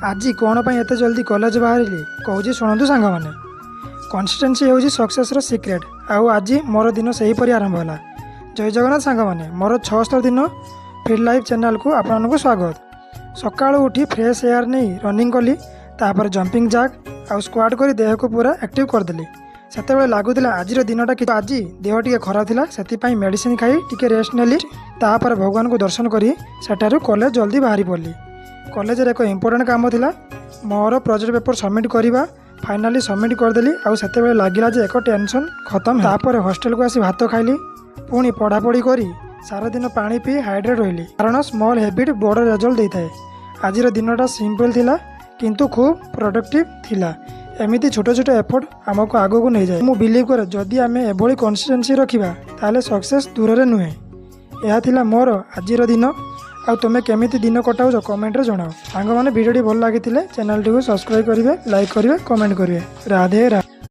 आज कौन पर एत जल्दी कॉलेज बाहर कहूँ शुणु सांग मैंने कंसिस्टेंसी हूँ सक्सेस सिक्रेट। आउ आज मोर दिन से हीपरी आरंभ है। जय जगन्नाथ सांग मैंने मोर 76 दिन फील्ड लाइफ चैनल को आपको स्वागत। सकाळु उठी फ्रेश एयर नहीं रनिंग कली तापर जंपिंग जैक आउ स्क्वाट कर देह को पूरा एक्टिव करदेली। से लगुला आज दिनटा कि आज देह टी खराब था से मेडिसिन खाई टी रेस्ट नेली। तापर भगवान को दर्शन करी सेठारु कॉलेज जल्दी बाहरी पड़ली। कॉलेज एक इंपोर्टेंट काम था मोर प्रोजेक्ट पेपर सबमिट करवा। फाइनाली सबमिट करदेली। आउ से लगिला जे एक टेंशन खत्म। तापर हॉस्टल को आसी भात खाइली पुणी पढ़ापढ़ी करी सारा दिन पानी पी हाइड्रेट रही कारण स्मॉल हैबिट बड़ रिजल्ट देता है। आज दिनटा सिंपल थिला किंतु खूब प्रोडक्टिव थिला। एमती छोट छोट एफर्ट आमको आगो को नहीं जाए। मु बिलीव करे जदि आमे एभली कंसिस्टेंसी रखिबा ताले सक्सेस दूर रे नुहे। यह थिला मोर आजिर दिन। आ तुमे केमिति दिन कटाउछ कमेंट रे जणाओ। सांग माने वीडियो भल लागिथिले चैनल टी को सब्सक्राइब करिवे, लाइक करिवे, कमेंट करिवे। राधे राधे।